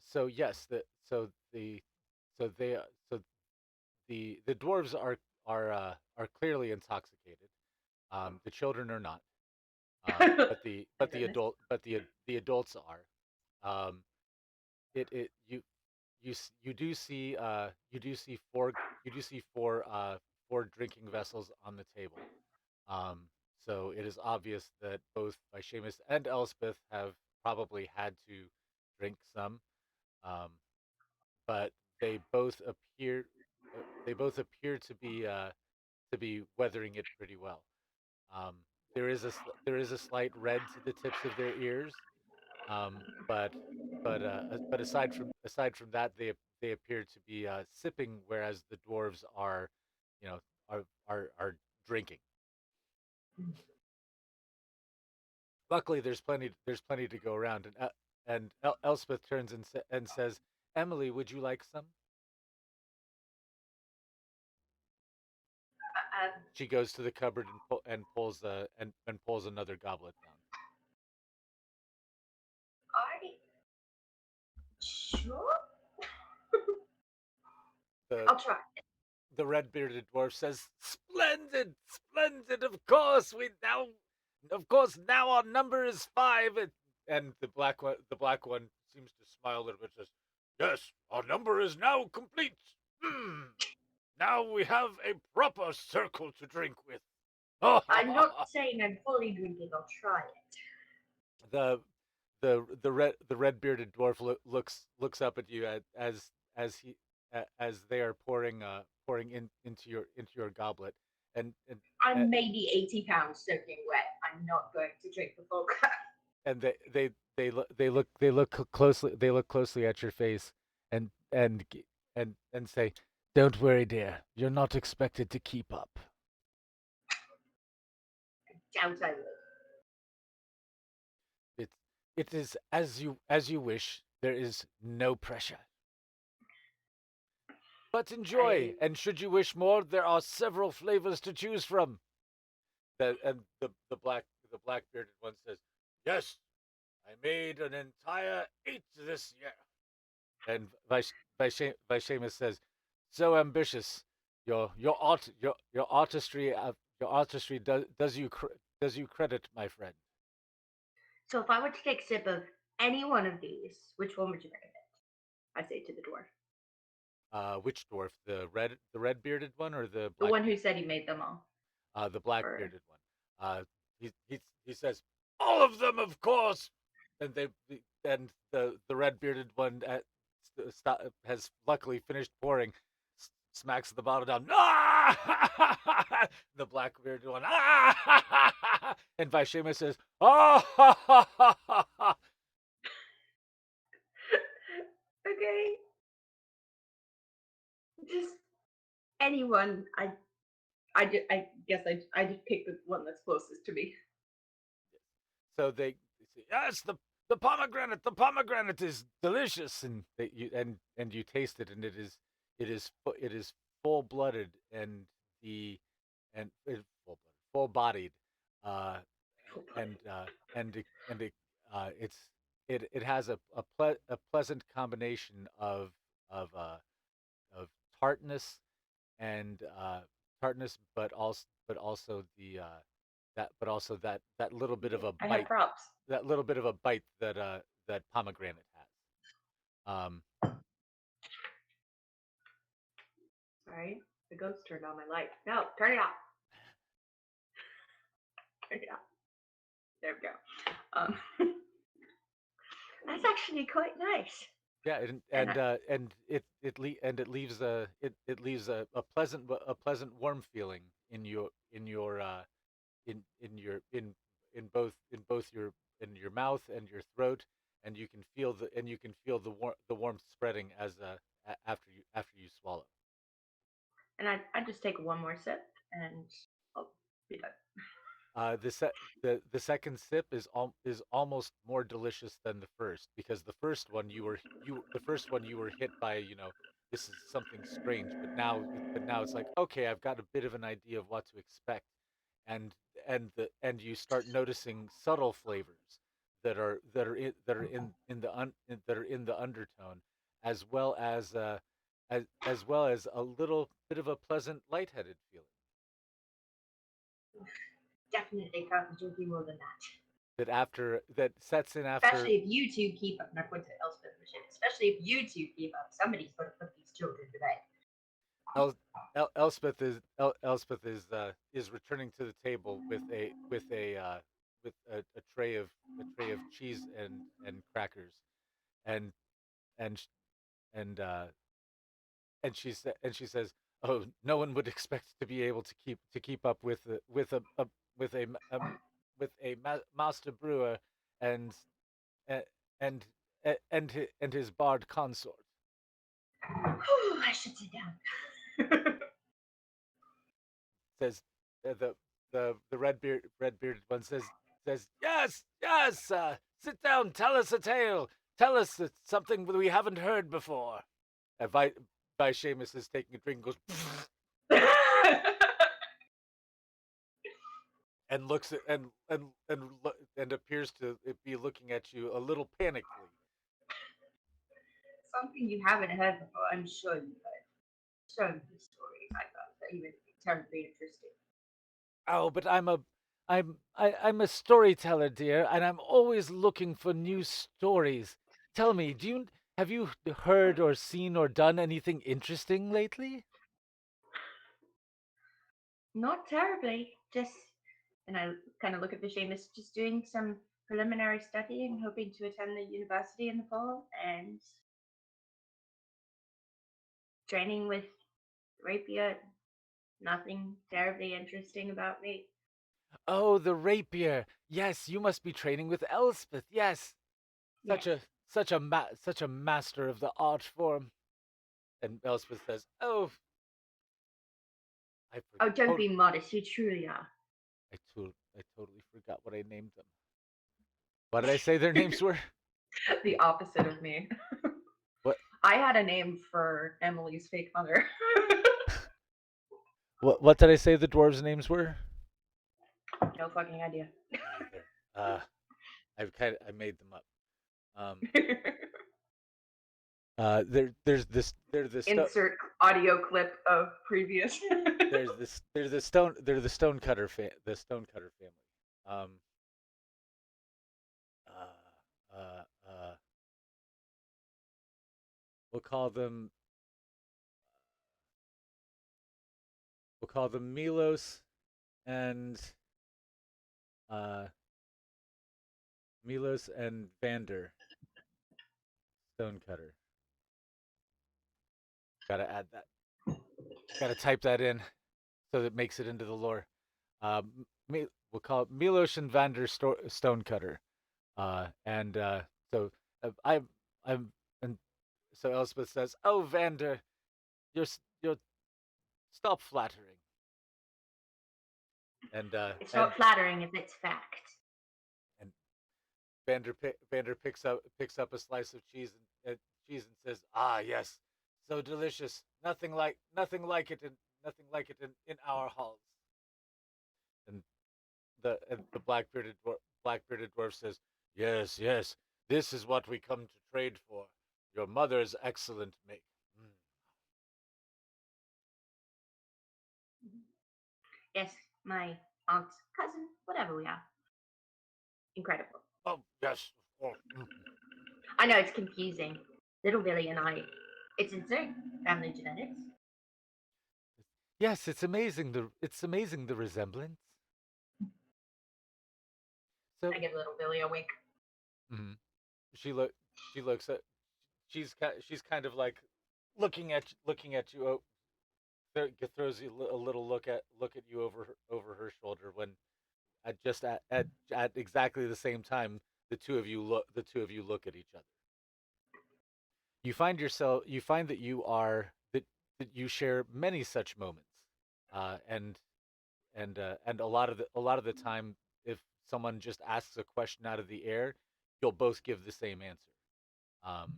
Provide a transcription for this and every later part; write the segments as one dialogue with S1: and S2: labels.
S1: So yes, so they so the dwarves are clearly intoxicated. The children are not. But the
S2: Thank goodness.
S1: the adults are. Um, it you do see you do see four drinking vessels on the table. Um, so it is obvious that both Seamus and Elspeth have probably had to drink some, um, but they both appear they both appear to be weathering it pretty well. Um, there is a slight red to the tips of their ears, um, but but aside from that, they appear to be sipping, whereas the dwarves are, you know, are drinking. Luckily, there's plenty to go around, and Elspeth turns and says, "Emily, would you like some?" She goes to the cupboard and pulls and pulls another goblet down.
S2: I sure.
S1: The
S2: I'll try.
S1: the red bearded dwarf says, "Splendid, splendid! Of course, now our number is five." And the black one seems to smile a little bit. Says, "Yes, our number is now complete. Hmm. Now we have a proper circle to drink with."
S2: I'm not saying I'm fully drinking. I'll try it.
S1: the the red bearded dwarf looks up at you as he as they are pouring into your goblet, and
S2: I'm maybe 80 pounds soaking wet. I'm not going to drink the full cup.
S1: and they look closely at your face and and say, "Don't worry, dear. You're not expected to keep up.
S2: Doubt I will.
S1: It it is as you wish. There is no pressure. But enjoy,
S2: I
S1: and should you wish more, there are several flavors to choose from." And the black bearded one says, "Yes, I made an entire 8 this year." And Vishamus says, "So ambitious. Your artistry does you credit, my friend."
S2: So if I were to take a sip of any one of these, which one would you recommend? I say to the dwarf,
S1: Which dwarf? The red bearded one or
S2: the one who said he made them all.
S1: the black
S2: Or
S1: bearded one? He says, "All of them, of course." And the red bearded one has luckily finished pouring, smacks the bottle down. Ah! The black bearded one. Ah! And Vaishema says, "Ah!"
S2: okay, just anyone. I guess I just pick the one that's closest to me.
S1: So they say, "Yes, the pomegranate is delicious," and and you taste it, and it is full blooded, and the and full bodied, uh, and and it's it has a pleasant combination of tartness and but also but also that little bit of a
S2: I have
S1: bite,
S2: props.
S1: that pomegranate has.
S2: Sorry, the ghost turned on my light. No, turn it off. Turn it off. There we go. That's actually quite nice.
S1: Yeah,
S2: And I,
S1: and it leaves a pleasant warm feeling in your in both your mouth and your throat, and you can feel the warmth spreading after you swallow.
S2: I just take one more sip and I'll be done.
S1: The second sip is almost more delicious than the first, because the first one you were hit by, this is something strange, but now it's like, okay, I've got a bit of an idea of what to expect, and and you start noticing subtle flavors that are in the undertone, as well as well as a little bit of a pleasant lightheaded feeling
S2: Definitely can't be drinking more than that.
S1: that sets in after
S2: Especially if you two keep up. Not going to Elspeth and Michelle. Especially if you two keep up. Somebody's going to put these children to bed.
S1: El, Elspeth is returning to the table with a tray of cheese and crackers and and and uh, and she says, "Oh, no one would expect to be able to keep up with with a master brewer and and and and his bard consort."
S2: I should sit down.
S1: Says the red bearded one says yes, yes, sit down, tell us a tale, tell us something that we haven't heard before. And Vi Seamus is taking a drink and goes and looks at and appears to be looking at you a little panically.
S2: Something you haven't heard before. I'm sure you've heard so many stories. I found that even terribly interesting.
S1: Oh, but I'm a storyteller, dear, and I'm always looking for new stories. Tell me, do you have you heard or seen or done anything interesting lately?
S2: Not terribly. Just, and I kind of look at the Seamus, just doing some preliminary studying, hoping to attend the university in the fall, and training with rapier. Nothing terribly interesting about me.
S1: Oh, the rapier. Yes, you must be training with Elspeth. Yes,
S2: Yes.
S1: such a master of the art form. And Elspeth says, "Oh, I
S2: Oh, don't
S1: forgot.
S2: be modest. You truly are.
S1: I totally forgot what I named them. What did I say their names were?
S2: The opposite of me.
S1: What
S2: I had a name for Emily's fake mother.
S1: what did I say the dwarves' names were?
S2: No fucking idea.
S1: Me either. I made them up. Um, there's this
S2: Insert audio clip of previous.
S1: there's the stonecutter family. Um, uh, uh, uh, we'll call them Milos and uh, Vander Stonecutter. Gotta add that. Gotta type that in so that it makes it into the lore. We'll call it Milos and Vander Stonecutter. And so I I'm and so Elspeth says, "Oh, Vander, you're stop flattering." And
S2: It's not flattering if it's fact.
S1: and Vander picks up a slice of cheese and says, "Ah, yes, so delicious. Nothing like it in our halls." And the black bearded dwarf says, "Yes, yes, this is what we come to trade for. Your mother's excellent make." Mm.
S2: Yes, my aunt's cousin, whatever we are. Incredible.
S1: Oh yes, of course. Mm.
S2: I know it's confusing. Little Billy and I, it's insane. Family genetics.
S1: Yes, it's amazing the resemblance. So
S2: I give little Billy a wink.
S1: mhm. she look she looks at she's kind of like looking at you. Oh, throws you a little look at you over her shoulder when at exactly the same time the two of you look at each other. You find that that you share many such moments, and and a lot of the time, if someone just asks a question out of the air, you'll both give the same answer. Um,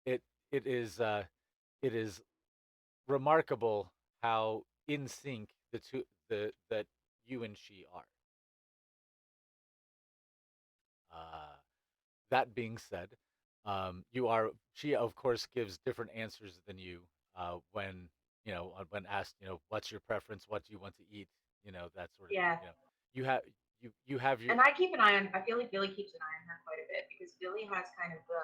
S1: it it is it is remarkable how in sync the two the that you and she are. that being said, you are she of course gives different answers than you when when asked, what's your preference, what do you want to eat, that sort of thing.
S2: Yeah.
S1: You have you have your
S2: And I keep an eye on. I feel like Billy keeps an eye on her quite a bit because Billy has kind of the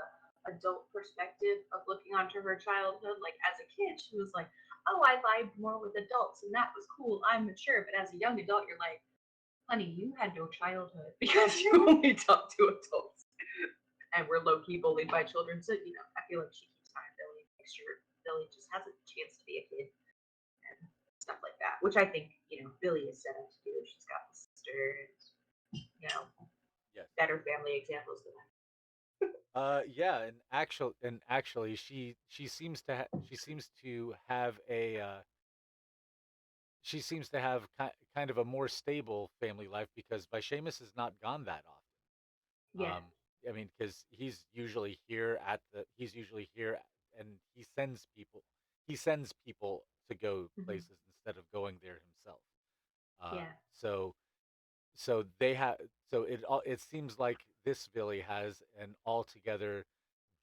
S2: adult perspective of looking onto her childhood. Like as a kid, she was like, "Oh, I vibed more with adults, and that was cool. I'm mature." But as a young adult, you're like, "Honey, you had no childhood because you only talk to adults, and we're low key bullied by children." So I feel like she keeps an eye on Billy, makes sure Billy just has a chance to be a kid and stuff like that. Which I think Billy is set up to do. She's got the sister, and
S1: yes.
S2: better family examples than that.
S1: Yeah, and actually she seems to have a she seems to have kind of a more stable family life because Seamus has not gone that often.
S2: Yeah.
S1: I mean, because he's usually here, and he sends people to go
S2: Hmm.
S1: places instead of going there himself. Uh,
S2: Yeah.
S1: so so they have it seems like this Billy has an altogether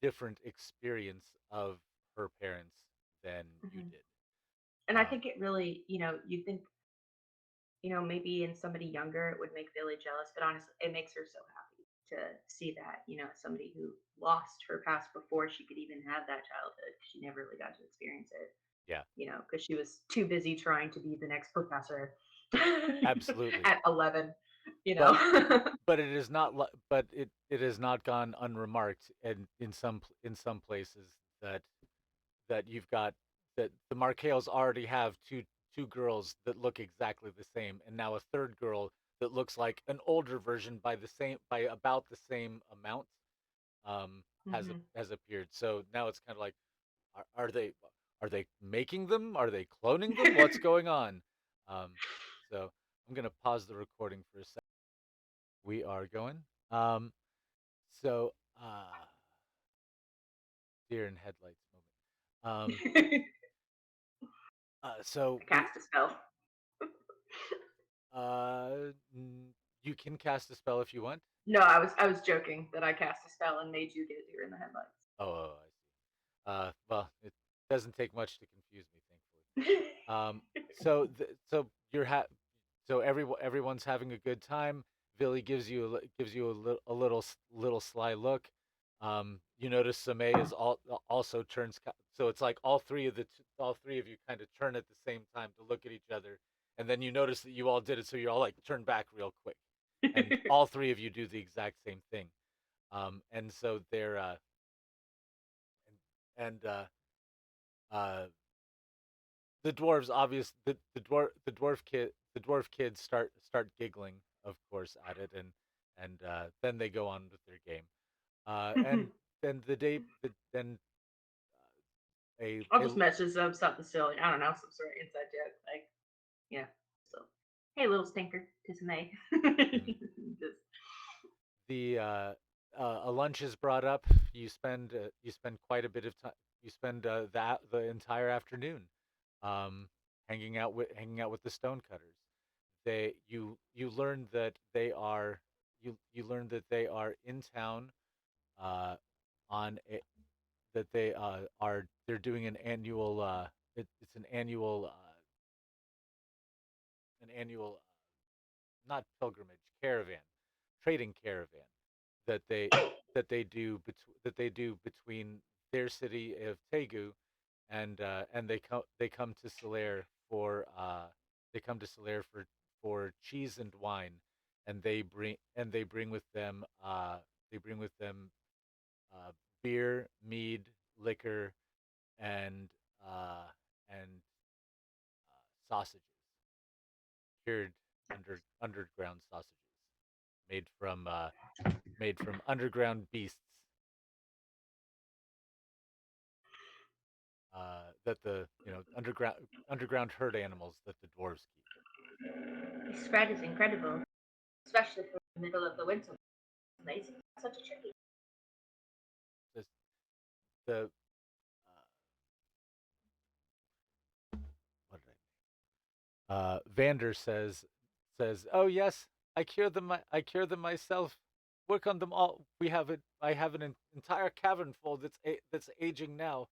S1: different experience of her parents than you
S2: Hmm.
S1: did.
S2: And I
S1: Um,
S2: think it really, you think, maybe in somebody younger it would make Billy jealous, but honestly, it makes her so happy to see that, somebody who lost her past before she could even have that childhood. She never really got to experience it,
S1: yeah,
S2: because she was too busy trying to be the next professor
S1: absolutely.
S2: at 11, you know.
S1: But but it is not but it has not gone unremarked, and in some places that you've got that the Markales already have two girls that look exactly the same, and now a third girl that looks like an older version by about the same amount
S2: Hmm.
S1: has appeared. So now it's kind of like, are they making them? Are they cloning them? What's going on? Um, so I'm gonna pause the recording for a second. We are going. Um, so deer in headlights moment. So
S2: I cast a spell.
S1: uh, you can cast a spell if you want.
S2: No, I was joking that I cast a spell and made you get a deer in the headlights.
S1: I see. Well, it doesn't take much to confuse me, thankfully. So so everyone's having a good time. Billy gives you a little sly look. You notice Samay is also turns, so it's like all three of you kind of turn at the same time to look at each other, and then you notice that you all did it, so you're all like turn back real quick, and all three of you do the exact same thing. And so they're and uh, the dwarves obvious the dwarf kids start giggling, of course, at it, and then they go on with their game. And then then
S2: I'll
S1: a
S2: just message them something silly. I don't know, some sort of inside joke. Like, yeah. So, hey, little stinker, kiss May.
S1: mhm.
S2: Just,
S1: The a lunch is brought up. You spend quite a bit of time. You spend the entire afternoon um, hanging out with the stonecutters. You learn that they are you learn that they are in town uh, on a, that they are they're doing an annual it's an annual not pilgrimage, caravan, trading caravan that they do between their city of Tegu and they come to Sylaire for cheese and wine, and they bring with them they bring with them uh, beer, mead, liquor, and uh, and sausages, cured underground sausages made from uh, made from underground beasts that the underground herd animals that the dwarves keep.
S2: the spread is incredible, especially for the middle of the winter. It's amazing. Such a tricky.
S1: This, the what did Vander says, "Oh yes, I cure them myself. work on them all. We have it. I have an entire cavern full that's aging now.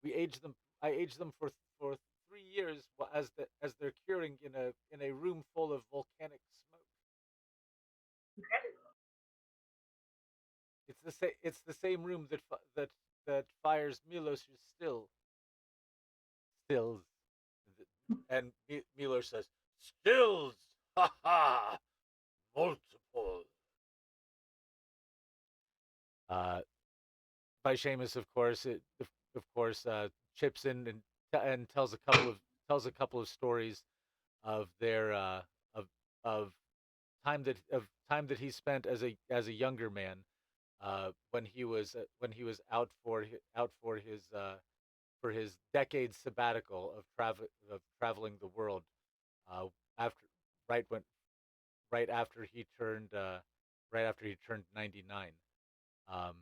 S1: We age them. I age them for 3 years as they're curing in a room full of volcanic smoke.
S2: Incredible.
S1: It's the same room that fires Milos's stills. And Milos says, "Stills, ha ha, multiple." Uh, by Seamus, of course, of course, chips in and tells a couple of stories of their of of time that he spent as a younger man, when he was out for his decade sabbatical of traveling the world, uh, after right when right after he turned right after he turned 99. Um,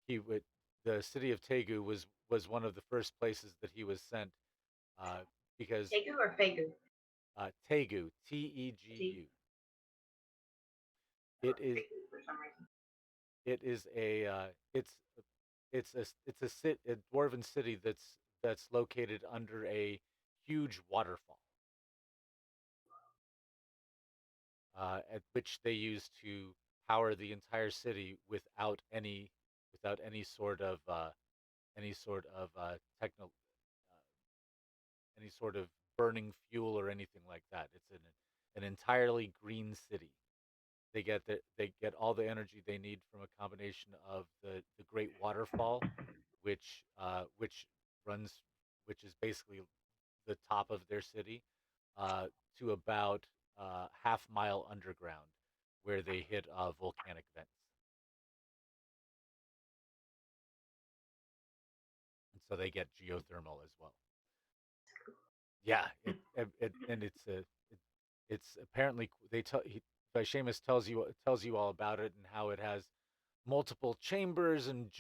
S1: he would The city of Tegu was one of the first places that he was sent, uh, because
S2: Tegu or Fegu?
S1: Tegu, Tegu.
S2: I
S1: It
S2: wrote
S1: is
S2: Fegu for some reason.
S1: it is a a dwarven city that's located under a huge waterfall, at which they use to power the entire city without any sort of any sort of burning fuel or anything like that. It's an entirely green city. They get all the energy they need from a combination of the Great Waterfall, which runs which is basically the top of their city, uh, to about half mile underground, where they hit volcanic vents, and so they get geothermal as well. Yeah, and it's apparently they tell he Seamus tells you all about it and how it has multiple chambers and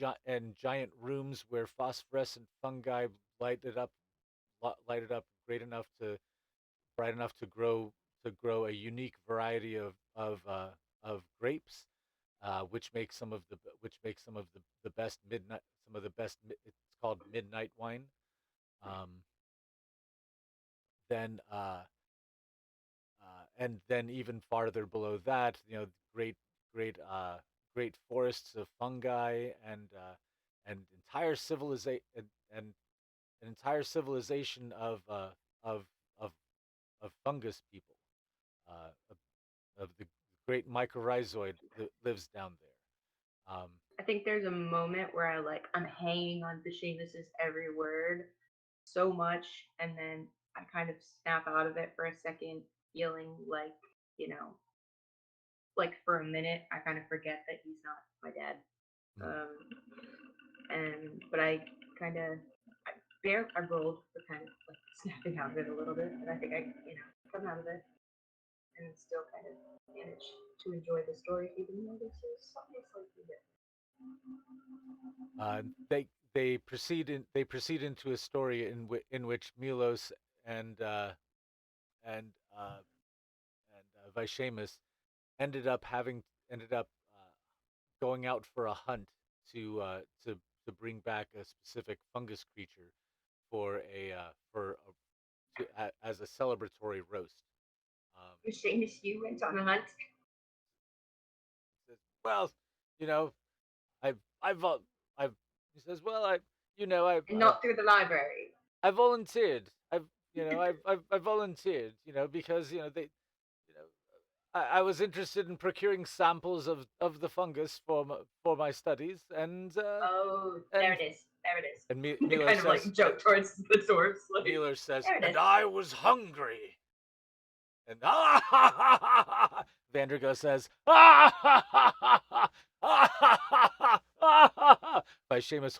S1: giant rooms where phosphorescent fungi light it up bright enough to grow a unique variety of grapes, which makes the best midnight some of the best it's called midnight wine. Um, then And then even farther below that, great, great, great forests of fungi and and an entire civilization of of of fungus people, of the great mycorrhizoid that lives down there.
S2: I think there's a moment where I'm hanging on to Seamus's every word so much, and then I kind of snap out of it for a second, feeling like, you know, like for a minute, I kind of forget that he's not my dad.
S1: Mm.
S2: Um, but I kind of, I rolled for kind of like snapping out of it a little bit, and I think come out of it and still kind of manage to enjoy the story, even though this is obviously different.
S1: Uh, they they proceed into a story in which Milos and uh, and uh, Vishamus ended up going out for a hunt to uh, to to bring back a specific fungus creature for as a celebratory roast. Um,
S2: Seamus, you went on a hunt
S1: says, well, you know, I've I've he says, well,
S2: and not through the library.
S1: I volunteered. I volunteered, because I was interested in procuring samples of the fungus for my studies,
S2: Oh, there
S1: and
S2: it is. There it is.
S1: and
S2: Kind of like joke towards the dwarves. Like,
S1: Milo says,
S2: there it
S1: and
S2: is.
S1: I was hungry, and Vandergo says, by Seamus,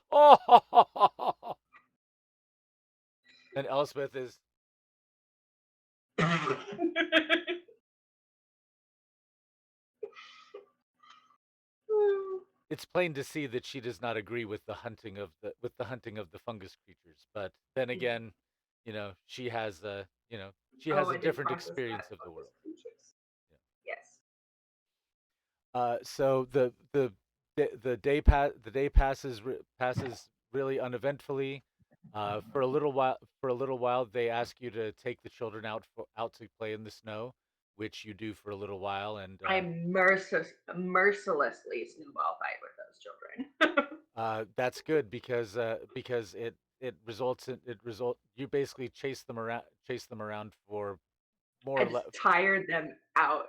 S1: and Elspeth is, it's plain to see that she does not agree with the hunting of the fungus creatures. But then again, she has she
S2: Oh,
S1: has
S2: I
S1: a
S2: didn't
S1: different
S2: process that.
S1: experience of the
S2: Focus
S1: world.
S2: creatures.
S1: Yeah.
S2: Yes.
S1: So the day passes really uneventfully. For a little while, they ask you to take the children out to play in the snow, which you do for a little while, and
S2: I mercilessly snowball fight with those children.
S1: that's good because it results in it result you basically chase them around for more
S2: I
S1: or
S2: just
S1: less.
S2: tired them out.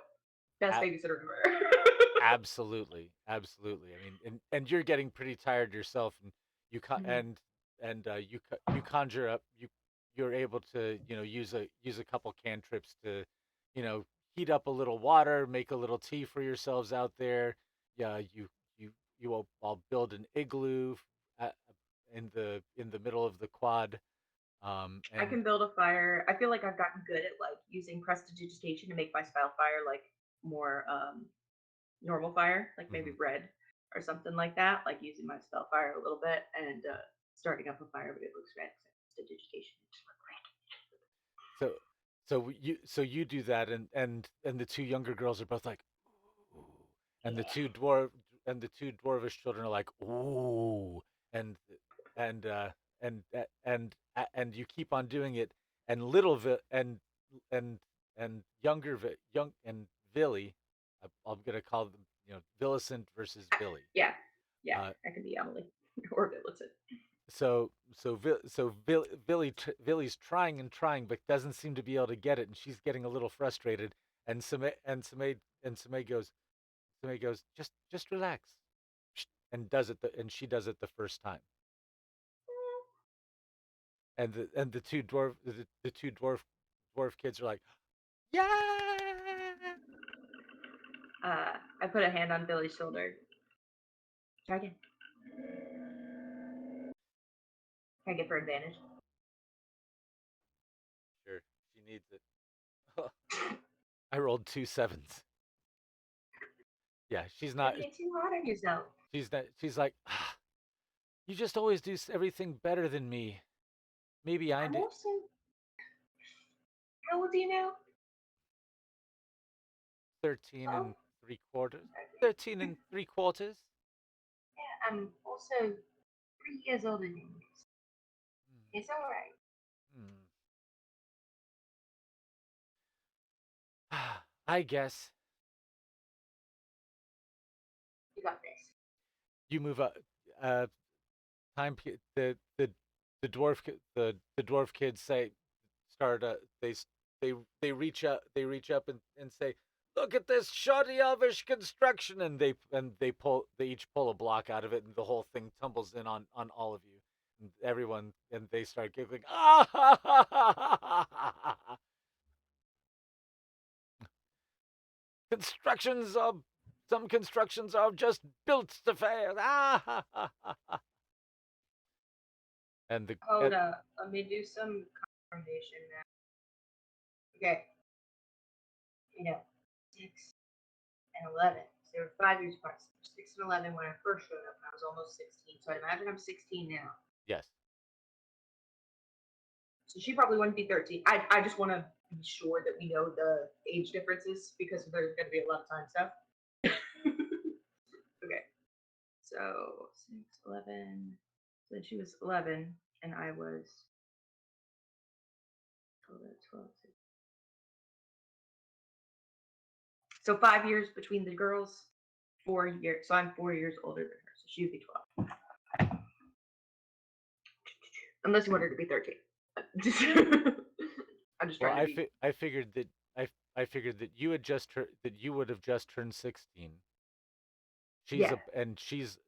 S2: Best babysitter ever.
S1: Absolutely, absolutely. I mean, and you're getting pretty tired yourself, and you co-
S2: Mhm.
S1: you conjure up you're able to use a couple cantrips to you know heat up a little water, make a little tea for yourselves out there. Yeah, you all build an igloo at, in the middle of the quad,
S2: I
S1: and
S2: can build a fire. I feel like I've gotten good at like using prestidigitation to make my spell fire like more normal fire, like maybe
S1: mhm.
S2: red or something like that. Like using my spell fire a little bit and starting up a fire, but it looks red. Prestidigitation.
S1: So so you do that, and the two younger girls are both like, ooh, and
S2: Yeah.
S1: the two dwarvish children are like, ooh, and and uh, and you keep on doing it, and and younger young and Villy, I'm gonna call them Villicent versus Villy.
S2: Yeah. Yeah.
S1: Uh,
S2: I can be Emily or Villicent.
S1: Villy's trying and trying, but doesn't seem to be able to get it, and she's getting a little frustrated. Sime goes, just relax, and she does it the first time, and the two dwarf kids are like, yeah,
S2: I put a hand on Billy's shoulder. Try again. Can I get for advantage?
S1: sure, she needs it. I rolled two sevens. Yeah,
S2: You're being too hard on yourself.
S1: she's like, ah, you just always do everything better than me. Maybe I
S2: I'm
S1: did.
S2: also. How old do you know?
S1: 13
S2: 12?
S1: and 3/4.
S2: Okay.
S1: 13 and 3/4.
S2: Yeah, I'm also 3 years older than you. It's alright.
S1: Hmm. I guess
S2: You got this.
S1: you move up. Uh, the the dwarf kids say start. They they reach up and say, "Look at this shoddy elvish construction!" And they each pull a block out of it, and the whole thing tumbles in on all of you. And everyone and they start giggling. Ah! Ha, ha, ha, ha, ha, ha. Constructions are some constructions are just built to fail. Ah, ha, ha, ha, ha. And the
S2: Hold up. Let me do some confirmation now. Okay. You know, 6 and 11. So they were 5 years apart. So 6 and 11 when I first showed up. I was almost 16. So I imagine I'm 16 now.
S1: yes,
S2: So she probably wouldn't be 13. I just want to be sure that we know the age differences because there's going to be a lot of time stuff. Okay. So 6, 11. So she was 11 and I was 12, 12. So 5 years between the girls, 4 years. So I'm 4 years older than her. So she'd be 12. Unless you want her to be 13. I'm just
S1: well,
S2: trying to be.
S1: I figured that you would have just turned 16. She's
S2: Yeah,
S1: a and she's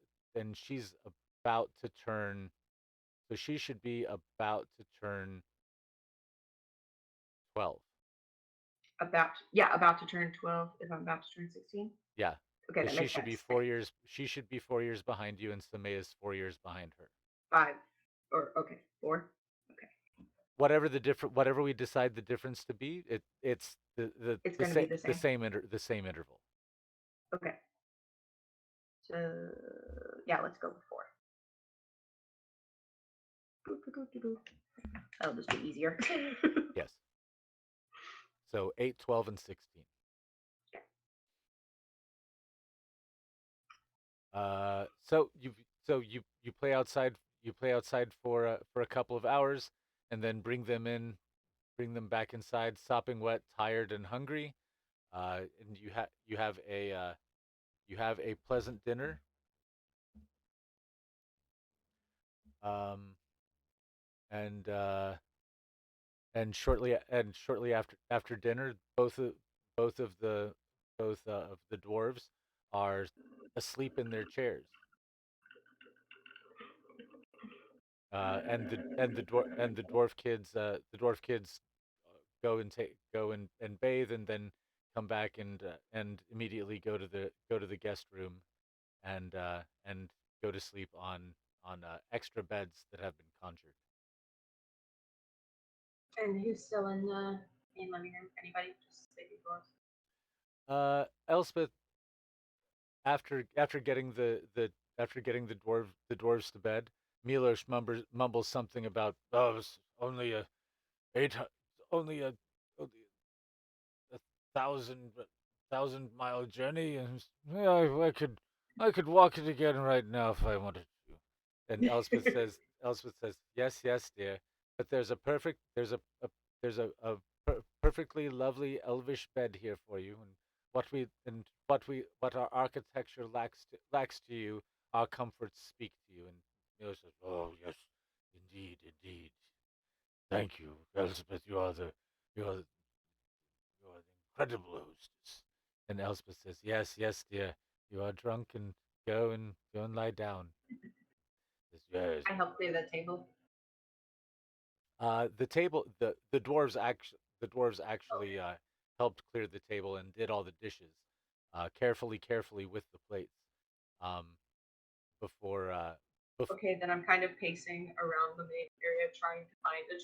S1: about to turn, so she should be about to turn 12.
S2: about to turn 12 if I'm about to turn 16.
S1: Yeah,
S2: Okay,
S1: because
S2: that makes sense.
S1: she should be 4 years behind you, and Samay is 4 years behind her.
S2: 5 or okay, 4. Okay.
S1: Whatever we decide the difference to be, it's
S2: It's going to be the same.
S1: the same interval.
S2: Okay. So yeah, let's go with 4. That'll just be easier.
S1: Yes. So 8, 12, and 16. So you play outside. You play outside for a couple of hours, and then bring them back inside, sopping wet, tired, and hungry. And you have a pleasant dinner. Um, and shortly after dinner, both of the both of the dwarves are asleep in their chairs. And the dwarf kids go and bathe, and then come back and immediately go to the guest room, and go to sleep on extra beds that have been conjured.
S2: And who's still in the main living room? Anybody? Just sleeping dwarves.
S1: Elspeth, after getting the dwarves to bed, Milos mumbles something about, oh, it's only a eight only only a thousand-mile journey, and yeah, I could walk it again right now if I wanted to. And Elspeth says, yes, yes, dear, but there's a perfectly lovely elvish bed here for you, and what our architecture lacks to you, our comforts speak to you. And Milo says, oh yes, indeed, indeed. Thank you, Elspeth. You are you are the incredible hostess. And Elspeth says, yes, yes, dear. You are drunk, and go and lie down. Says, yes.
S2: I helped clear the table.
S1: The dwarves actually
S2: Okay.
S1: helped clear the table and did all the dishes, carefully with the plates, um, before
S2: Okay, then I'm kind of pacing around the main area trying to find a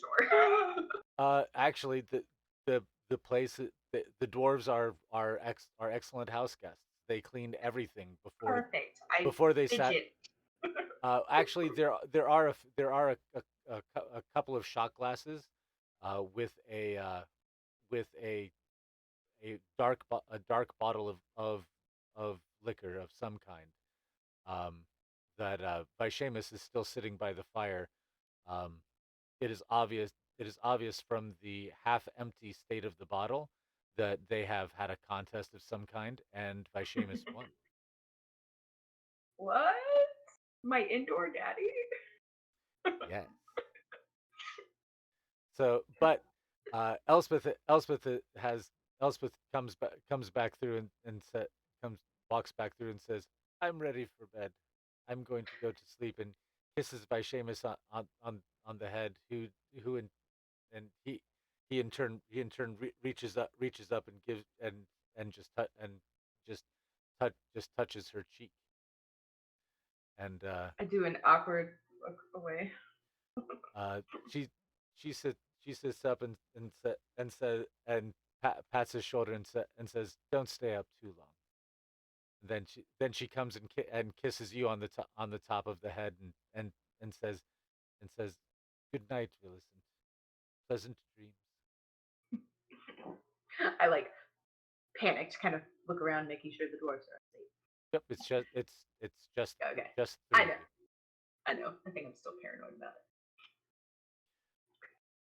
S2: chore.
S1: actually the place the dwarves are excellent house guests. They cleaned everything
S2: Perfect. I
S1: before they sat.
S2: fidget.
S1: Actually, there are a couple of shot glasses, with with a dark bottle of liquor of some kind, um, that Vishamus is still sitting by the fire. Um, it is obvious from the half empty state of the bottle that they have had a contest of some kind, and Vishamus won.
S2: What? My indoor daddy?
S1: Yes. So, but Elspeth comes back through, comes walks back through and says, "I'm ready for bed. I'm going to go to sleep," and kisses by Seamus on the head, who and he in turn reaches up and gives and just tou- and just touches her cheek, and
S2: I do an awkward look away.
S1: Uh, she she sits up and says and pats his shoulder and says, "Don't stay up too long." And then she comes and kisses you on the top of the head, and says, "Good night, Villicent. Pleasant dreams."
S2: I like panicked, kind of look around, making sure the dwarves are asleep.
S1: Yep,
S2: Okay.
S1: just
S2: I
S1: three of
S2: know.
S1: you.
S2: I know. I think I'm still paranoid about it.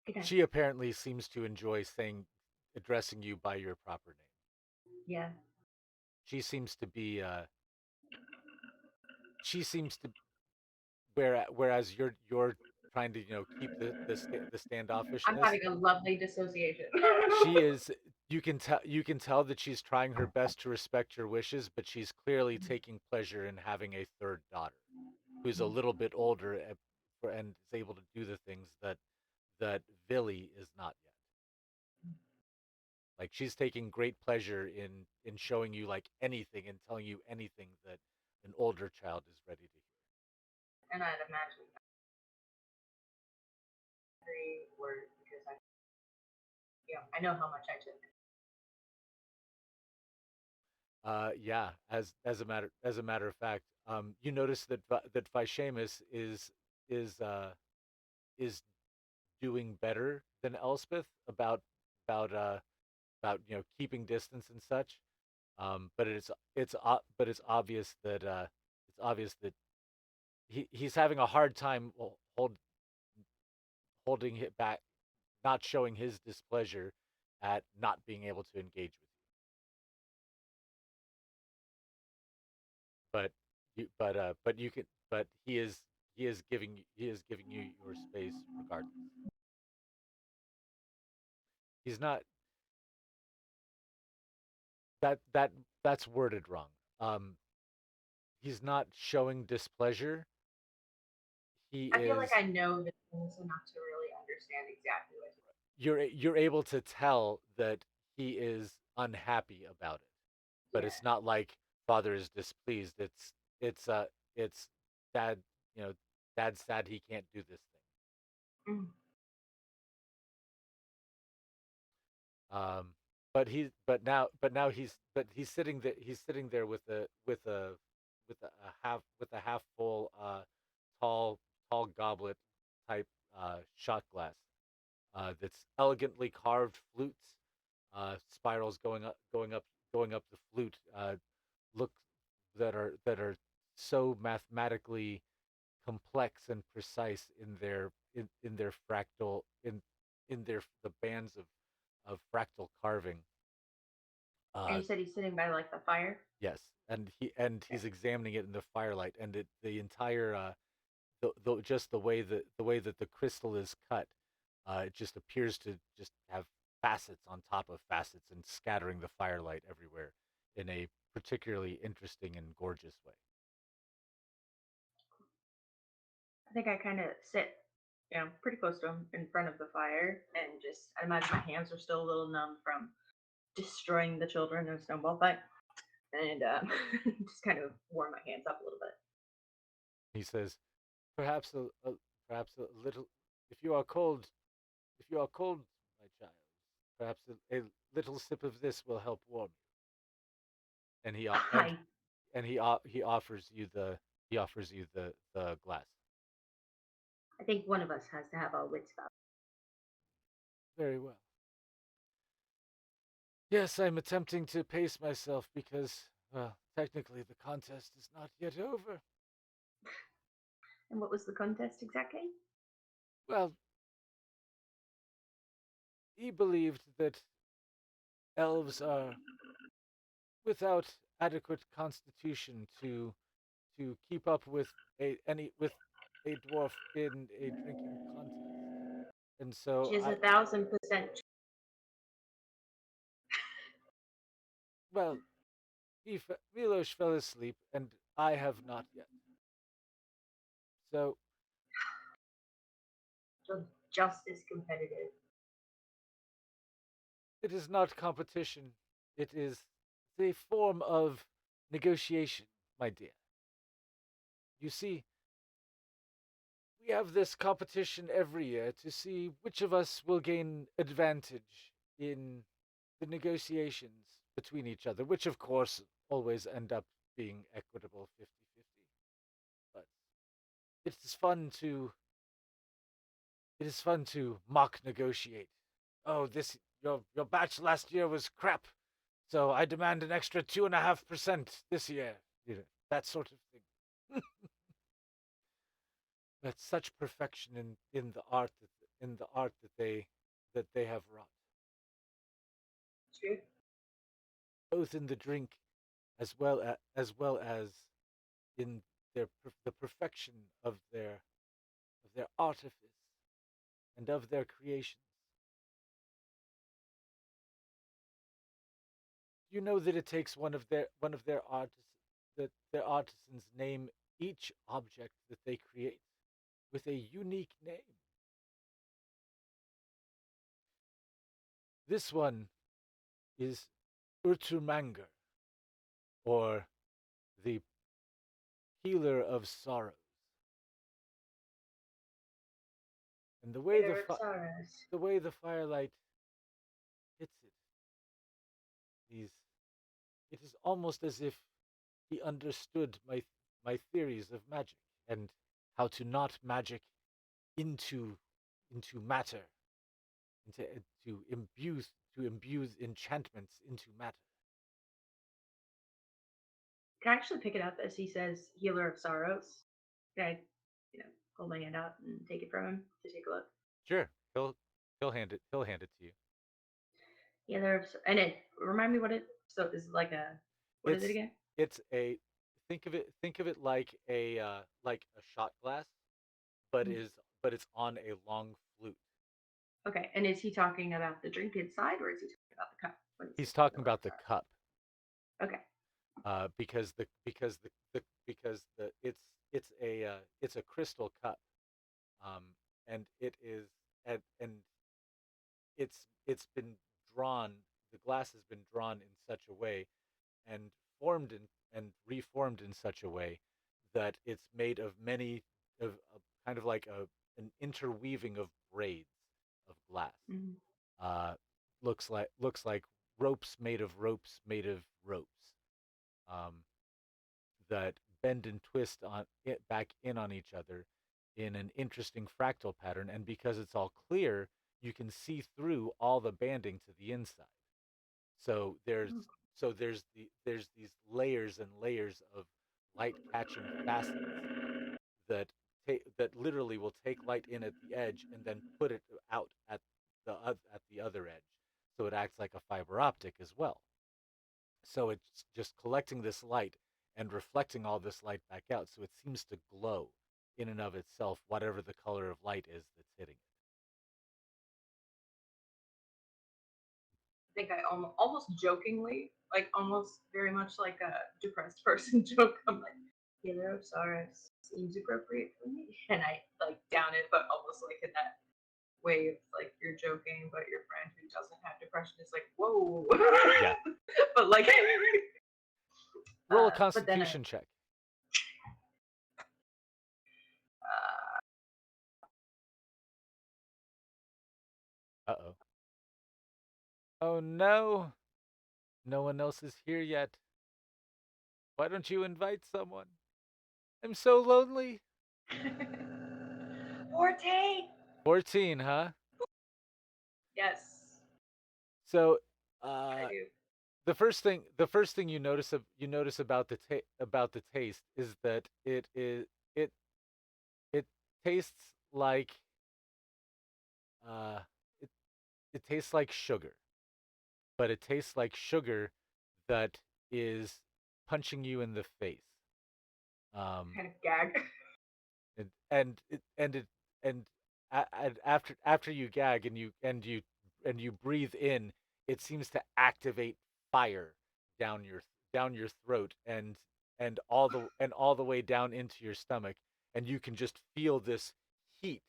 S2: Good night.
S1: She apparently seems to enjoy addressing you by your proper name.
S2: Yeah.
S1: She seems to be she seems to whereas you're trying to keep the
S2: I'm
S1: standoffishness.
S2: having a lovely dissociation.
S1: She is you can tell that she's trying her best to respect your wishes, but she's clearly taking pleasure in having a third daughter who's a little bit older, and is able to do the things that Villy is not yet. Like, she's taking great pleasure in showing you like anything and telling you anything that an older child is ready to hear.
S2: And I'd imagine every word because I know how much I took.
S1: Yeah, as a matter of fact, you notice that Vishamus is uh, is doing better than Elspeth about keeping distance and such. But it's obvious that it's obvious that he's having a hard time holding it back, not showing his displeasure at not being able to engage with you. But but you can but he is giving you your space regardless. He's not that that that's worded wrong. Um, he's not showing displeasure. He
S2: I feel like
S1: is
S2: I know the things enough to really understand exactly what.
S1: you're able to tell that he is unhappy about it, but
S2: Yeah.
S1: it's not like father is displeased. It's it's dad, you know, dad's sad he can't do this thing.
S2: Mm.
S1: Um, but he's sitting there with a half full tall tall goblet type shot glass that's elegantly carved flutes, spirals going up the flute, look that are so mathematically complex and precise in their fractal in their the bands of fractal carving.
S2: And
S1: Uh,
S2: you said he's sitting by like the fire.
S1: yes, and
S2: Okay.
S1: he's examining it in the firelight, and the entire just the way that the crystal is cut, it just appears to just have facets on top of facets and scattering the firelight everywhere in a particularly interesting and gorgeous way.
S2: I think I kind of sit, pretty close to him in front of the fire, and just I imagine my hands are still a little numb from destroying the children in a snowball fight, and just kind of warm my hands up a little bit.
S1: He says, "Perhaps perhaps a little. If you are cold, if you are cold, my child, perhaps a little sip of this will help warm you." And
S2: I
S1: he offers you the glass.
S2: I think one of us has to have our wits about.
S1: Very well. Yes, I'm attempting to pace myself because, well, technically the contest is not yet over.
S2: And what was the contest exactly?
S1: Well, he believed that elves are without adequate constitution to keep up with with a dwarf in a drinking contest. And
S2: Which
S1: so
S2: is
S1: I
S2: 1,000%.
S1: well, Milos fell asleep and I have not yet. So
S2: Just as competitive.
S1: it is not competition. It is a form of negotiation, my dear. You see, we have this competition every year to see which of us will gain advantage in the negotiations between each other, which of course always end up being equitable 50-50. But it is fun to mock negotiate. Oh, this your batch last year was crap, so I demand an extra 2.5% this year. You know, that sort of thing. That's such perfection in the art that they have wrought,
S2: True.
S1: both in the drink as well as in the perfection of their artifice and of their creations. You know that it takes one of their artists that their artisans name each object that they create with a unique name. This one is Urturmanger, or the healer of sorrows. And
S2: Bitter of sorrows.
S1: the way the firelight hits it, he's it is almost as if he understood my theories of magic and how to knot magic into matter, into to imbue enchantments into matter.
S2: Can I actually pick it up as he says, "Healer of sorrows"? Can I, you know, hold my hand out and take it from him to take a look?
S1: Sure, he'll hand it to you.
S2: Healer of, and it remind me what it. So this is like a, what is it
S1: It's
S2: again?
S1: it's a think of it like a shot glass, but
S2: Mm.
S1: is but it's on a long flute.
S2: Okay, and is he talking about the drink inside, or is he talking about the cup when he
S1: He's
S2: says
S1: talking
S2: "Healer of
S1: about the cup,
S2: sorrows"? Okay.
S1: because the it's a crystal cup, um, and it is and it's been drawn. The glass has been drawn in such a way and formed and reformed in such a way that it's made of many of kind of like an interweaving of braids of glass.
S2: Mm-hmm.
S1: Uh, looks like ropes made of ropes, um, that bend and twist on it back in on each other in an interesting fractal pattern. And because it's all clear, you can see through all the banding to the inside. So there's these layers and layers of light catching facets that literally will take light in at the edge and then put it out at the other edge. So it acts like a fiber optic as well. So it's just collecting this light and reflecting all this light back out. So it seems to glow in and of itself, whatever the color of light is that's hitting it.
S2: I think I almost jokingly, like almost very much like a depressed person joke. I'm like, "Healer of sorrows seems appropriate for me," and I like down it, but almost like in that way of like you're joking, but your friend who doesn't have depression is like, "Whoa,"
S1: Yeah.
S2: but like,
S1: Roll a
S2: but then
S1: constitution check.
S2: uh,
S1: Uh oh. Oh no. No one else is here yet. Why don't you invite someone? I'm so lonely.
S2: 14.
S1: 14, huh?
S2: Yes,
S1: So,
S2: I
S1: uh,
S2: do.
S1: the first thing you notice about the taste is that it it tastes like uh it it tastes like sugar, but it tastes like sugar that is punching you in the face. Um,
S2: Kind of gag.
S1: and after you gag and you breathe in, it seems to activate fire down your down your throat and all the way down into your stomach, and you can just feel this heat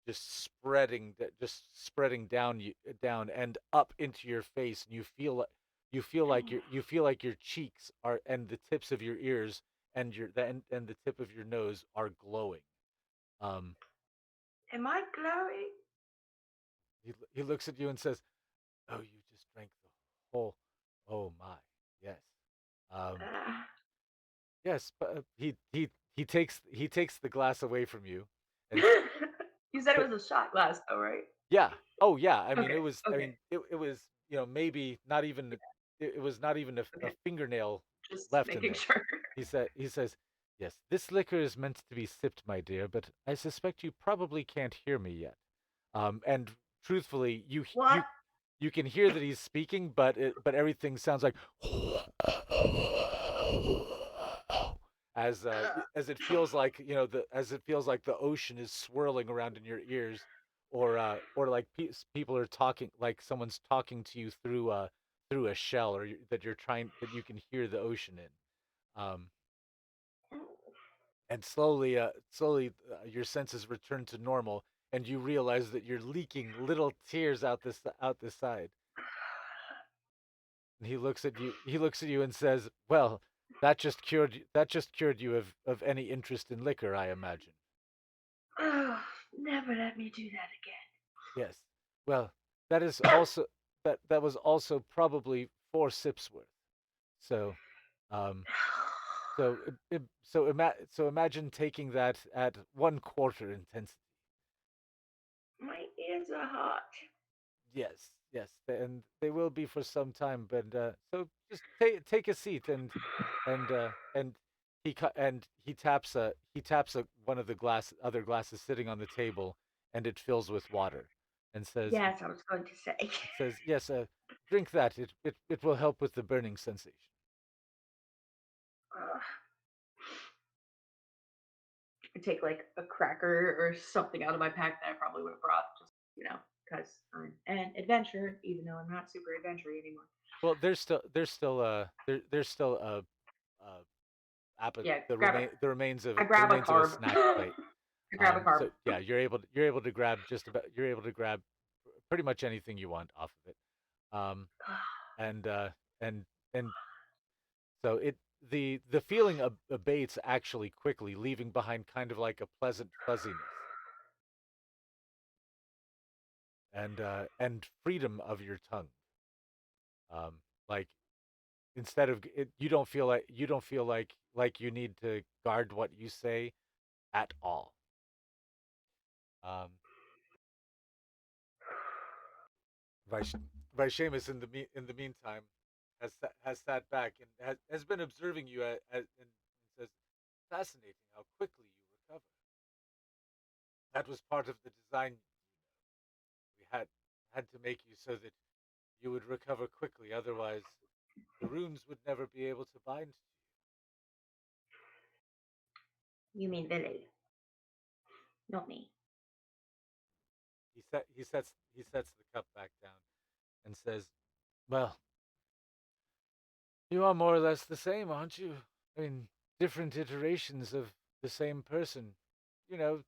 S1: just spreading down and up into your face, and you feel like your cheeks are and the tips of your ears and the tip of your nose are glowing. um
S2: Am I glowing?
S1: he looks at you and says, "Oh, you just drank the whole. Oh my, yes, um,
S2: Uh,
S1: yes." But he takes the glass away from you, and
S2: you said
S1: put
S2: it was a shot glass, though, right?
S1: yeah. Oh yeah. I mean,
S2: Okay.
S1: it was. I
S2: Okay.
S1: mean, it was. Maybe not even. It was not even a
S2: Okay.
S1: fingernail
S2: Just
S1: left in
S2: making
S1: there.
S2: sure.
S1: He says, "Yes, this liquor is meant to be sipped, my dear, but I suspect you probably can't hear me yet." And truthfully,
S2: What?
S1: you can hear that he's speaking, but everything sounds like as it feels like the ocean is swirling around in your ears, or like people are talking, like someone's talking to you through a shell, or that you can hear the ocean in. And slowly, your senses return to normal, and you realize that you're leaking little tears out the side. And he looks at you and says, "Well, that just cured you of any interest in liquor, I imagine."
S2: Oh, never let me do that
S1: Yes. Well, that is also that was also probably 4 sips worth. So, um, so imagine taking that at 1/4 intensity.
S2: again. My ears are hot.
S1: Yes, yes, and they will be for some time. But so just take a seat, and he taps one of the other glasses sitting on the table, and it fills with water, and says
S2: Yes, I was going to say.
S1: it says yes, drink that. It will help with the burning sensation.
S2: uh, I take like a cracker or something out of my pack that I probably would have brought, just because I'm an adventurer, even though I'm not super adventurous anymore.
S1: Well, there's still
S2: Yeah, I
S1: the
S2: grab a
S1: remains of a
S2: carb.
S1: snack plate.
S2: I grab a carb.
S1: So yeah, you're able to grab you're able to grab pretty much anything you want off of it. Um, and and and so the feeling abates actually quickly, leaving behind kind of like a pleasant fuzziness and freedom of your tongue. Like instead of it, you don't feel like you need to guard what you say at all. Um, Vish- Vishamus, in the meantime, has sat back and has been observing you and says, "Fascinating how quickly you recover. That was part of the design. We had to make you so that you would recover quickly. Otherwise, the runes would never be able to bind to
S2: You mean Billy, not me.
S1: you." He sets the cup back down and says, "Well, you are more or less the same, aren't you? I mean, different iterations of the same person. You know,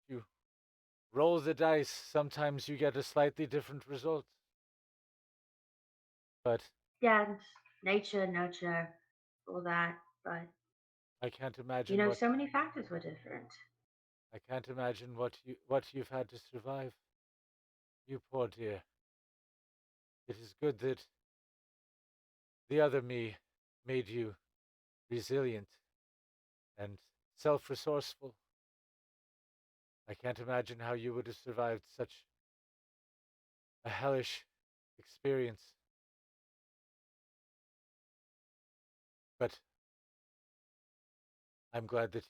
S1: you roll the dice, sometimes you get a slightly different result. But
S2: Yeah, nature, nurture, all that, but
S1: I can't imagine
S2: so many factors were different.
S1: what you've had to survive. You poor dear. It is good that the other me made you resilient and self-resourceful. I can't imagine how you would have survived such a hellish experience. But I'm glad that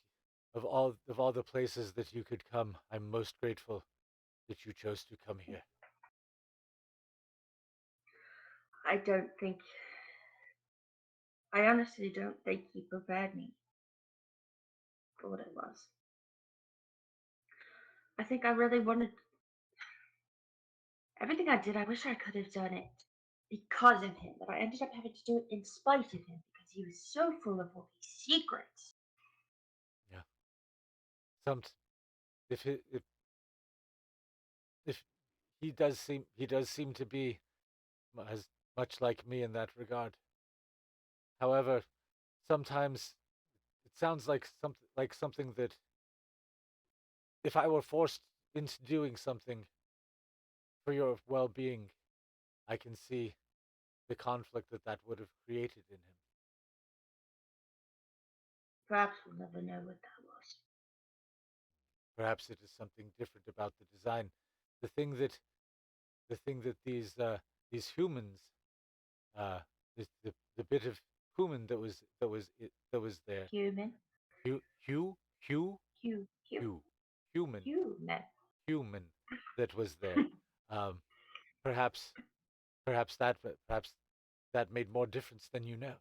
S1: of all the places that you could come, I'm most grateful that you chose to come here.
S2: I don't think, I honestly don't think he prepared me for what it was. I think I really wanted everything I did. I wish I could have done it because of him, but I ended up having to do it in spite of him because he was so full of all these secrets.
S1: Yeah. Some if it, if he does seem to be as much like me in that regard. However, sometimes it sounds like something that if I were forced into doing something for your well-being, I can see the conflict that that would have created in him.
S2: Perhaps we'll never know what that was.
S1: Perhaps it is something different about the design. The thing that these humans, uh, the bit of human that was there,
S2: Human,
S1: hu, hu, hu,
S2: hu, hu,
S1: hu, human,
S2: human.
S1: human that was there. Um, perhaps perhaps that made more difference than you know.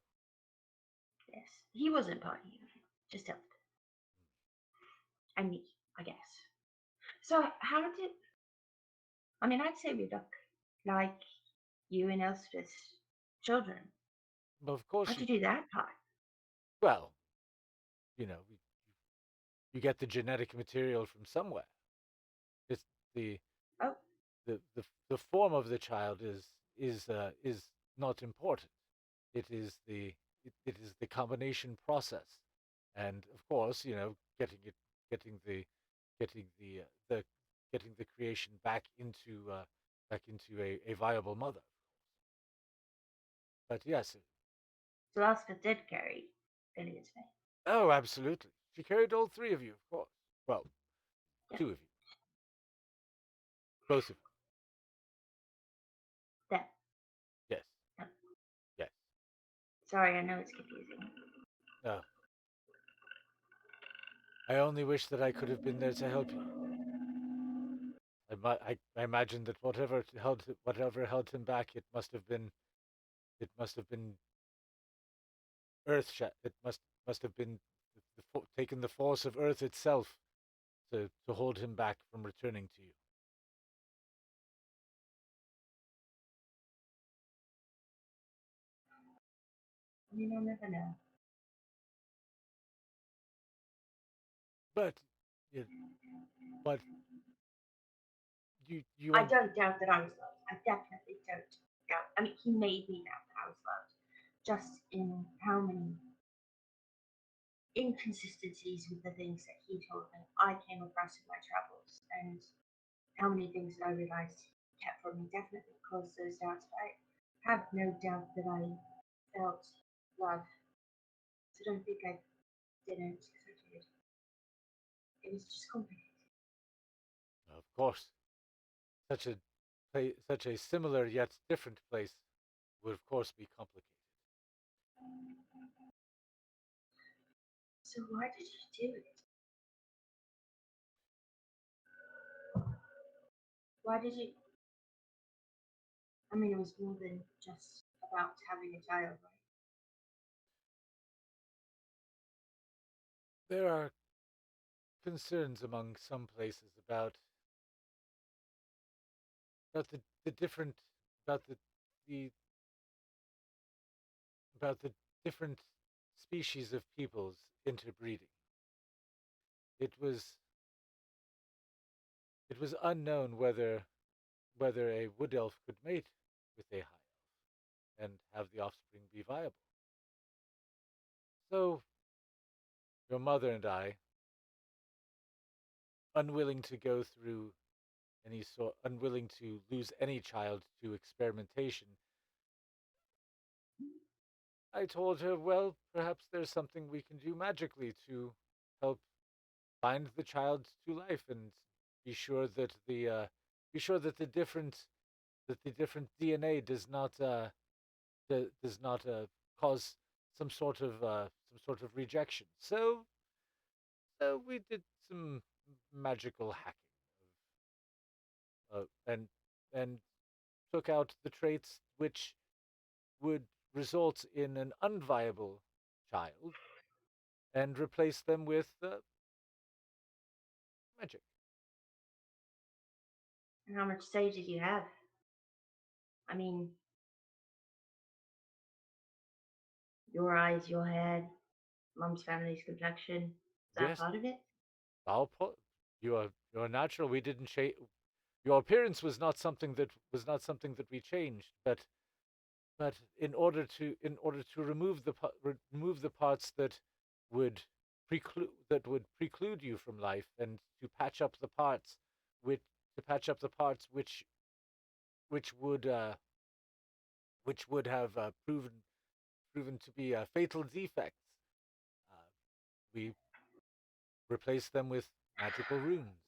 S2: Yes, he wasn't part of human, just helped. And me, I guess. So how did? I mean, I'd say we look like you and Elspeth's children.
S1: But of course
S2: How'd you do that part?
S1: well, you know, you get the genetic material from somewhere. It's the
S2: Oh,
S1: the form of the child is not important. It is it is the combination process, and of course, you know, getting the getting the getting the creation back into a viable mother. But yes,
S2: so Elspeth did carry Billy's name.
S1: oh, absolutely, she carried all three of you, of course. Well,
S2: Yeah.
S1: two of you, both of you.
S2: Sorry, I know it's confusing.
S1: No, I only wish that I could have been there to help you. I imagine that whatever held him back, it must have been it must have been taken the force of Earth itself to hold him back from returning to you.
S2: I mean, I'll never know.
S1: But, you, but you
S2: I don't doubt that I was loved. I definitely don't doubt. I mean, he made me doubt that I was loved. Just in how many inconsistencies with the things that he told me I came across in my travels, and how many things that I realized he kept from me definitely caused those doubts. But I have no doubt that I felt love. So I don't think I didn't, because I did. It was just complicated.
S1: of course, such a such a similar yet different place would of course be complicated.
S2: So why did you do it? Why did you? I mean, it was more than just about having a child, right?
S1: There are concerns among some places about the different about the about the different species of peoples interbreeding. It was it was unknown whether a wood elf could mate with a high elf and have the offspring be viable. So your mother and I, unwilling to go through unwilling to lose any child to experimentation, I told her, well, perhaps there's something we can do magically to help bind the child to life and be sure that the different DNA does not cause some sort of rejection. So we did some magical hacking and and took out the traits which would result in an unviable child and replace them with magic.
S2: And how much say did you have? I mean, your eyes, your hair, mom's family's complexion. Is that
S1: Yes,
S2: part of it?
S1: I'll put you are natural. We didn't change. Your appearance was not something that we changed, but in order to remove the parts that would preclude you from life and to patch up the parts which to patch up the parts which would uh, which would have proven to be fatal defects. Uh, we replaced them with magical runes.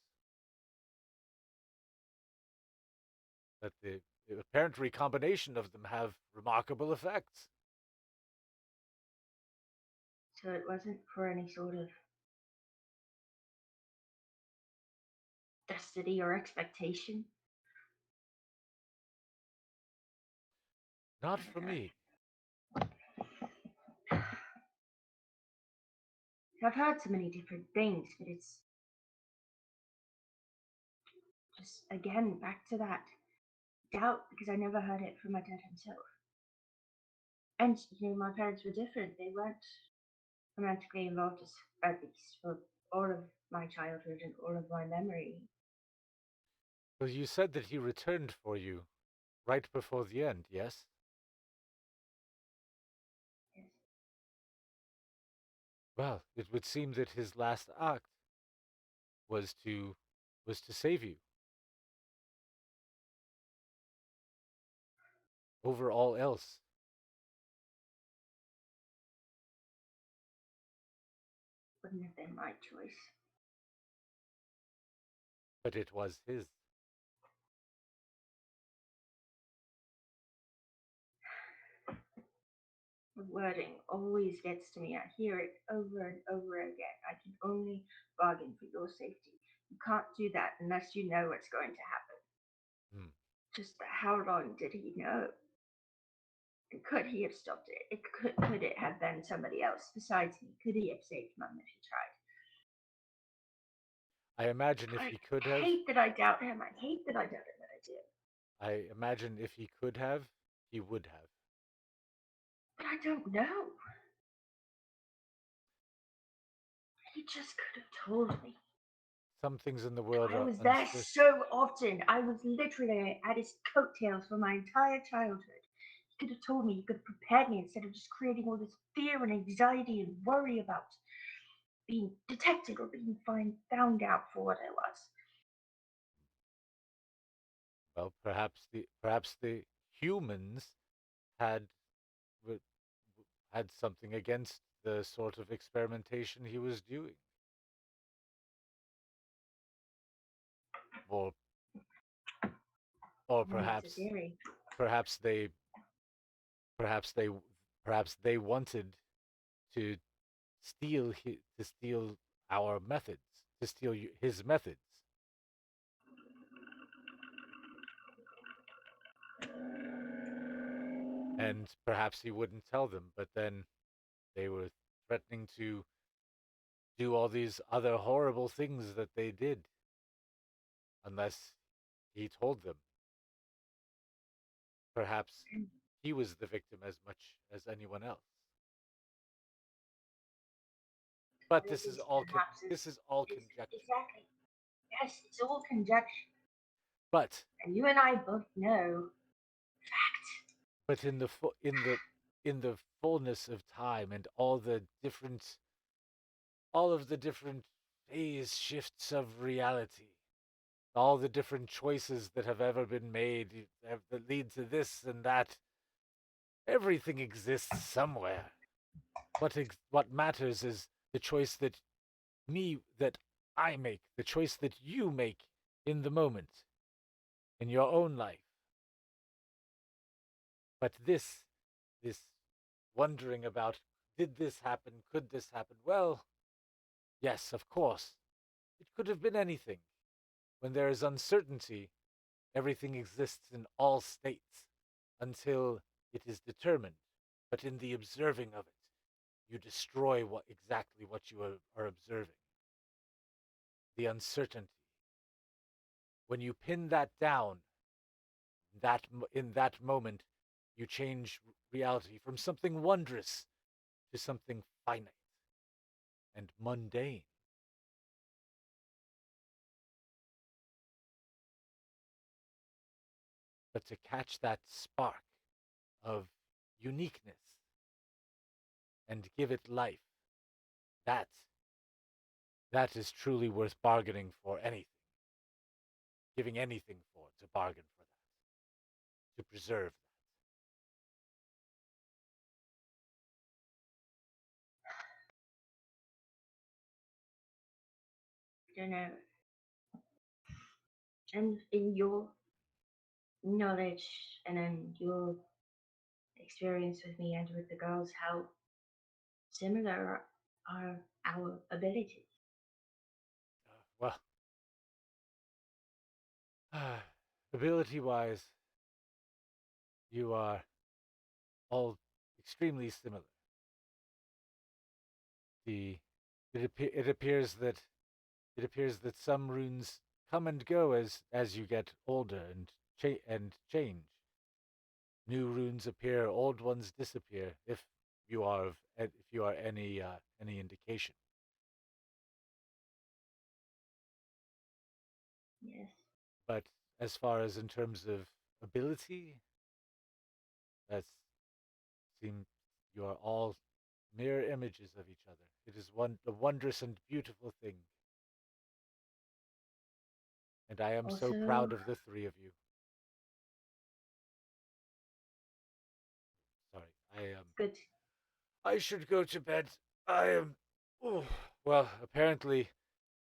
S1: That the apparent recombination of them have remarkable effects.
S2: So it wasn't for any sort of destiny or expectation.
S1: Not for me.
S2: I've heard so many different things, but it's just again back to that doubt because I never heard it from my dad himself. And my parents were different. They weren't romantically involved, at least for all of my childhood and all of my memory.
S1: Well, you said that he returned for you right before the end, yes?
S2: Yes.
S1: Well, it would seem that his last act was to was to save you over all else,
S2: Wouldn't have been my choice.
S1: but it was his.
S3: The wording always gets to me. I hear it over and over again. I can only bargain for your safety. You can't do that unless you know what's going to happen.
S1: Hmm.
S3: Just how long did he know? And could he have stopped it? Could it have been somebody else besides me? Could he have saved Mum if he tried?
S1: I imagine if
S3: I
S1: he could have,
S3: hate that I doubt him. I hate that I doubt him that I do.
S1: I imagine if he could have, he would have.
S3: But I don't know. He just could have told me.
S1: Some things in the world
S3: I
S1: are
S3: was there
S1: uncertain.
S3: so often. I was literally at his coattails for my entire childhood. He could have told me, he could have prepared me instead of just creating all this fear and anxiety and worry about being detected or being found out for what I was.
S1: Well, perhaps the humans had w- had something against the sort of experimentation he was doing, or or
S3: I mean, it's a
S1: perhaps
S3: theory.
S1: perhaps they perhaps they perhaps they wanted to steal our methods, to steal his methods, and perhaps he wouldn't tell them, but then they were threatening to do all these other horrible things that they did unless he told them. Perhaps
S3: And
S1: he was the victim as much as anyone else. But
S3: one of
S1: this is
S3: these
S1: all
S3: perhaps
S1: this is all
S3: is
S1: conjecture.
S3: exactly. Yes, it's all conjecture.
S1: But
S3: And you and I both know fact.
S1: but in the fullness of time and all of the different phase shifts of reality, all the different choices that have ever been made that lead to this and that, everything exists somewhere. What matters is the choice that I make, the choice that you make in the moment, in your own life. But this wondering about, did this happen? Could this happen? Well, yes, of course. It could have been anything. When there is uncertainty, everything exists in all states until it is determined. But in the observing of it, you destroy what you are observing. The uncertainty. When you pin that down, in that moment, you change reality from something wondrous to something finite and mundane. But to catch that spark of uniqueness and give it life, that that is truly worth bargaining for anything, giving anything for to bargain for that, to preserve
S3: I don't know. And in your knowledge and in your experience with me and with the girls, how similar are our abilities?
S1: that. Well, ability wise, you are all extremely similar. The it appears that some runes come and go as you get older and change. New runes appear, old ones disappear. If you are any indication.
S3: Yes.
S1: But as far as in terms of ability, that's seem you are all mirror images of each other. It is a wondrous and beautiful thing, and I am so proud
S3: Also,
S1: of the three of you. Sorry,
S3: good.
S1: I should go to bed. I am. Oh, well, apparently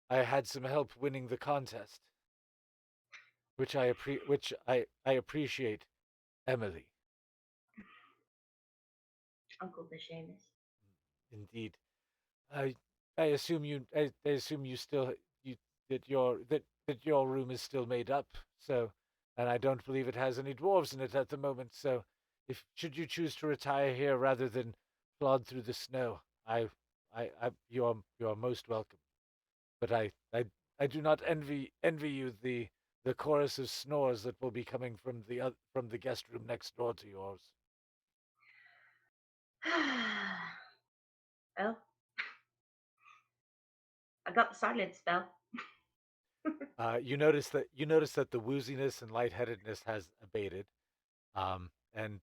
S1: I had some help winning the contest, which I appreciate, Emily.
S3: Uncle Bashamus.
S1: Indeed. I I assume I assume you still you that your room is still made up. So, and I don't believe it has any dwarves in it at the moment. So, if should you choose to retire here rather than plod through the snow, you are most welcome. But I do not envy you the chorus of snores that will be coming from from the guest room next door to yours.
S3: Well, I got the silence spell.
S1: You notice that the wooziness and lightheadedness has abated. And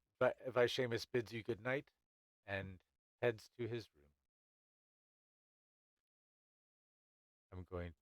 S1: Vishamus bids you good night and heads to his room. I'm going